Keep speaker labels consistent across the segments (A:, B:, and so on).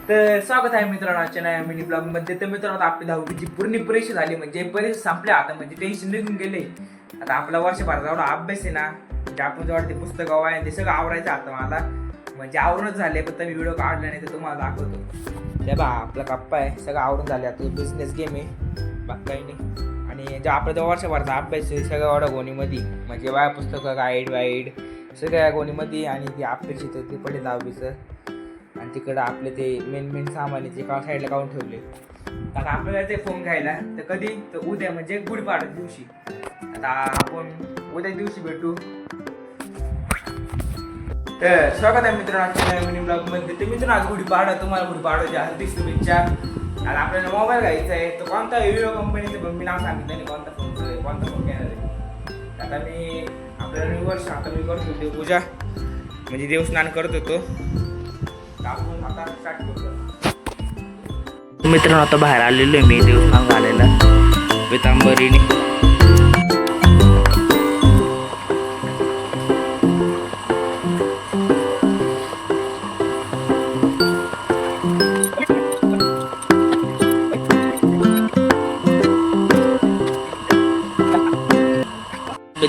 A: तर स्वागत आहे मित्रांनो आजच्या नव्या मिनी ब्लॉग मध्ये. तर मित्रांनो आपली दहावीची पूर्ण परीक्षा झाली, म्हणजे परीक्षा संपल्या आता, म्हणजे टेन्शन निघून गेले. आता आपला वर्षभराचा एवढा अभ्यास आहे ना, म्हणजे आपण जेव्हा ते पुस्तकं आहे ते सगळं आवरायचं आता मला, म्हणजे आवरूनच झाले. फक्त मी व्हिडिओ काढला नाही तर तुम्हाला दाखवतो. ते बा आपला कप्पा आहे, सगळं आवरून झाले. आता बिझनेस गेम आहे, बाकी काही नाही. आणि जेव्हा आपला जेव्हा वर्षभराचा अभ्यास आहे सगळं एवढं गोणीमध्ये, म्हणजे वाया पुस्तकं गाईड वाईड सगळ्या गोणीमध्ये. आणि ती अपेक्षित ते पडे दहावीचं. आणि तिकडं आपले ते मेन सामान ते का साईडला काढून ठेवले. आता आपल्याला ते फोन घ्यायला तर कधी तर उद्या, म्हणजे गुढीपाडव्या दिवशी. आता आपण उद्या दिवशी भेटू. तर स्वागत आहे मित्रांनो मिनी ब्लॉग मध्ये. तर मित्रांनो आज गुढीपाडवा, तुम्हाला गुढीपाडव्याच्या हार्दिक शुभेच्छा. आणि आपल्याला मोबाईल घ्यायचा आहे, तो कोणता विवो कंपनीचं, पण मी नाव सांगितलं नाही कोणता फोनचं आहे, कोणता फोन घेणार आहे. आता मी आपल्याला वर्ष आता मी करतो देवपूजा, म्हणजे देवस्नान करत होतो. मित्रांनो आता बाहेर आलेलो आहे मी देवस्थान घालायला पितांबरीने.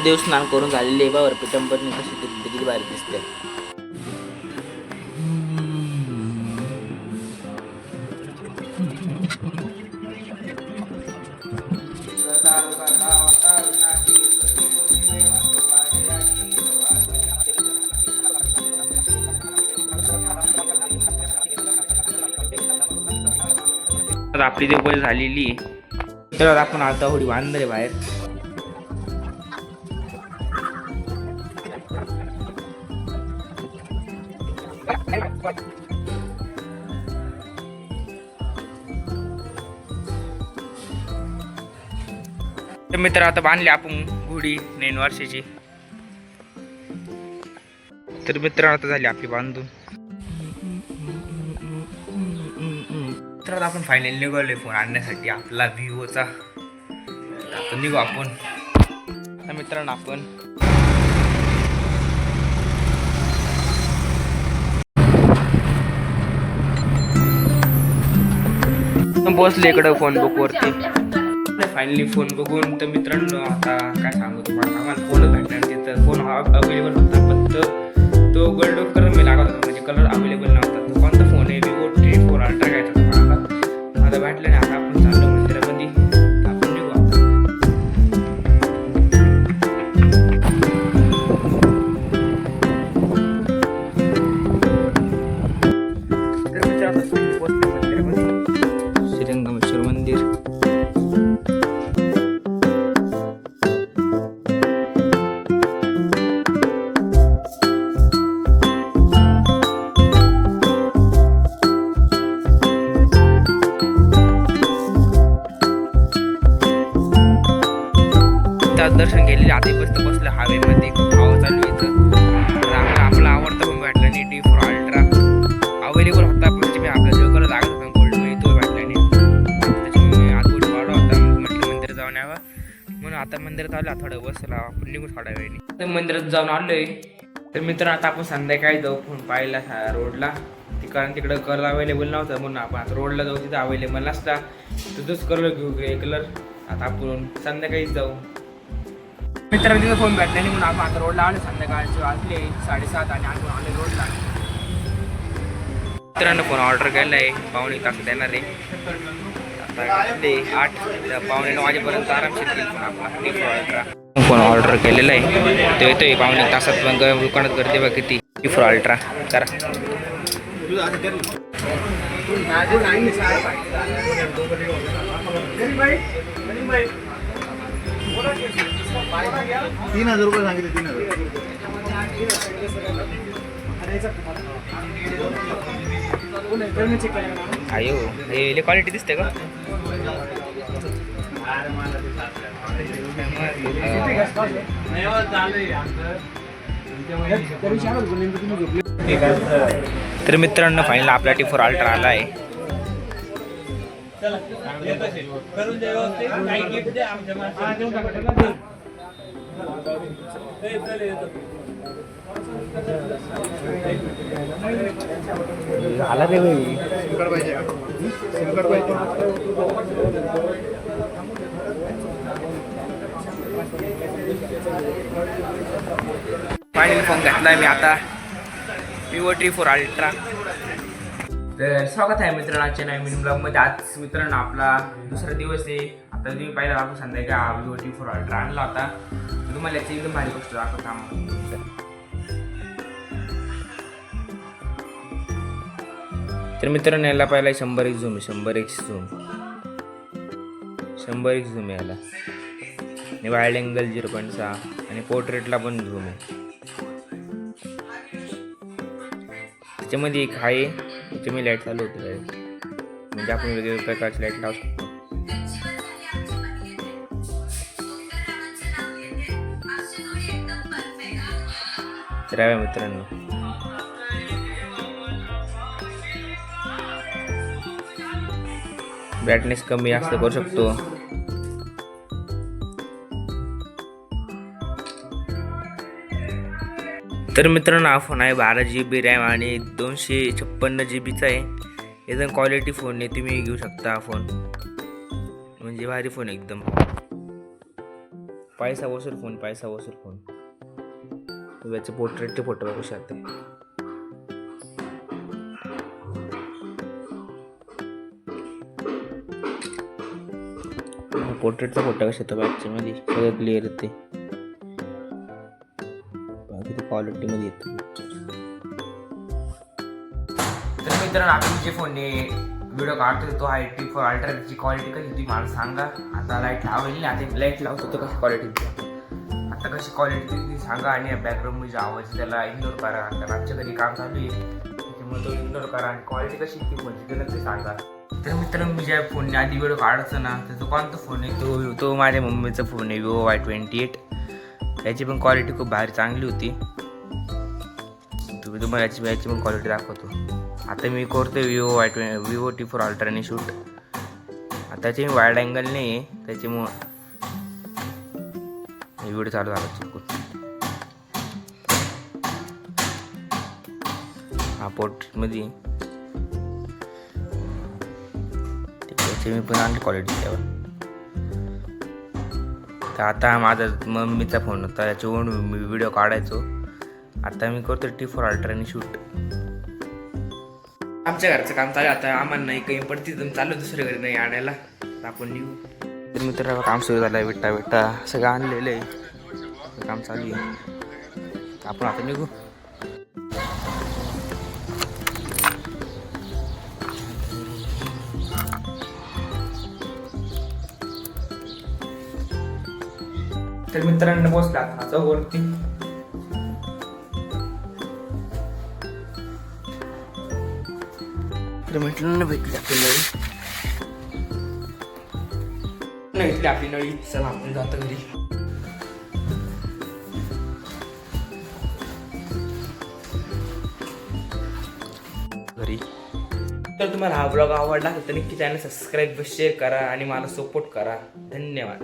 A: देवस्थान करून झालेले आहे बावर पितांबरीने. कशी किती बाहेर दिसते. आपली देवपूजा झालेली तर आपण आता होडी बांधणार आहे बाहेर. तर मित्र आता बांधली आपण घोडी 9 वर्षाची. तर मित्रांनो आता झाली आपली बांधून. तर आपण फायनली निघालोय फोन आणण्यासाठी आपला विवोचा. आता निघू आपण. तर मित्रांनो आपण बसले इकडं फोन बुक वरती. फायनली फोन बघून तर मित्रांनो आता काय सांगू तुम्हाला, आम्हाला फोन भेटणार तिथं. फोन अवेलेबल होता, पण तो गोल्ड कलर मी लागत होता, म्हणजे कलर अवेलेबल नव्हता. तो कोणता फोन आहे, विवो T4 अल्ट्रा घ्यायचा तुम्हाला. आता भेटलं नाही. आता आपण चाललो मंदिरामध्ये. आपण निघू आता. तर मित्रांनो पोहोचले मंदिरामध्ये, श्रीरंगमेश्वर मंदिर. दर्शन केलेले. आता बसलं हवेमध्ये, खूप हवा चालू आहे. आपला आवडता पण भेटला नाही T4 अल्ट्रा अवेलेबल होता, पण त्याची आपला जो कलर लागत होता गोल्ड मध्ये तो भेटला नाही. त्याच्यामुळे आज गोल्ड वाढला होता, म्हटलं मंदिरात जाऊन यावं म्हणून आता मंदिरात आलो. थोडं बसला आपण निघू थोड्या वेळेने. तर मंदिरात जाऊन आलोय. तर मित्र आता आपण संध्याकाळी जाऊ फोन पाहायला रोडला, कारण तिकडं कलर अवेलेबल नव्हता म्हणून आपण आता रोडला जाऊ. तिथं अवेलेबल नसता तुझंच कलर घेऊ ग्रे कलर. आता आपण संध्याकाळीच जाऊ. मित्रांनो तिथं फोन भेटला नाही म्हणून आपण आता रोडला आलो. संध्याकाळचे वाजले 7:30 आणि आपण आले रोडला. मित्रांनो फोन ऑर्डर केला आहे, 1.5 तास येणार आहे. आता ते 8 पावणे 9 वाजेपर्यंत आरामशीर येईल फोन आपला T4 अल्ट्रा. फोन ऑर्डर केलेला आहे, तो येतोय 1.5 तासात. पण दुकानात गर्दी बघ किती. T4 अल्ट्रा करा.
B: ₹3,000 सांगितले. 3,000
A: अयो हे क्वालिटी दिसते का. तर मित्रांनो फायनल आपला T4 अल्ट्रा आला आहे. झाला रे भाई.
B: सिम कार्ड पाहिजे का सिम कार्ड पाहिजे
A: फायनली फोन घेतलाय मी आता Vivo T4 Ultra. तर स्वागत आहे मित्रांनो आजच्या नवीन ब्लॉगमध्ये. आज मित्रांनो आपला दुसरा दिवस आहे. आता तुम्ही पाहिलं आपण संध्याकाळी Vivo T4 Ultra आणला होता. तुम्हाला याची एकदम भारी गोष्ट दाखवतो आम्हाला. तर मित्रांनो याला पहिला 100x झूम आहे. 100x झूम 100x झूम याला आणि वाईड अँगल 0.6 आणि पोर्ट्रेटला पण झूम आहे. त्याच्यामध्ये एक आहे त्याच्यामध्ये लाईट चालू होते डायरेक्ट, म्हणजे आपण वेगवेगळ्या प्रकारची लाईट लावू शकतो. तर मित्रांनो ब्राईटनेस कमी जास्त करू शकतो. तर मित्रांनो हा फोन आहे 12 GB रॅम आणि 256 GBचा आहे. एकदम क्वालिटी फोन आहे, तुम्ही घेऊ शकता हा फोन, म्हणजे भारी फोन एकदम पैसा वसूल फोन. याचे पोर्ट्रेटचे फोटो बघू शकता. पोर्ट्रेटचा फोटो कसा येतो बॅकच्या मध्ये सगळं क्लिअर येते, क्वालिटी मध्ये येतो. तर मित्रांनो आपण जे फोन व्हिडिओ काढतो तो आहे T4 Ultra. त्याची क्वालिटी कशी ती मला सांगा. आता लाईट लावली ना, आता लाईट लावतो तो कशी क्वालिटी, आता कशी क्वालिटी ती सांगा. आणि बॅकग्राऊंड मध्ये आवाज त्याला इग्नोर करा. आता आमच्या घरी काम चालू आहे त्याच्यामुळे तो इग्नोर करा. आणि क्वालिटी कशी ती फोनची त्याला ते सांगा. तर मित्रांनो मी ज्या फोनने आधी व्हिडिओ काढायचो ना, त्याचा कोणता फोन आहे तो माझ्या मम्मीचा फोन आहे Vivo Y28. त्याची पण क्वालिटी खूप भारी चांगली होती. तुम्हाला याची पण क्वालिटी दाखवतो. आता मी करतो Vivo T4 Ultra ने शूट. आता त्याची वाईड अँगल नाही आहे त्याच्यामुळं व्हिडिओ चालू झाला चुकून. हा पोर्ट्रेटमध्ये त्याची मी पण आणली क्वालिटी त्यावर. तर आता माझा मम्मीचा फोन होता त्याच्यावरून मी व्हिडिओ काढायचो. आता मी करतो T4 Ultra ने शूट. आमच्या घरचं काम चालू आता, आम्हाला नाही काही पडते तर चालू दुसऱ्या घरी नाही आणायला, आपण निघू. तर मित्रांनो काम सुरू झालं आहे. विटा सगळं आणलेलं आहे, काम चालू आहे. आपण आता निघू. तर मित्रांनो बसला आता वरती. तर मित्रांनो भेटली आपली नळी. चला आपण जातो घरी. तर तुम्हाला हा ब्लॉग आवडला तर नक्की चॅनल सबस्क्राईब शेअर करा आणि मला सपोर्ट करा. धन्यवाद.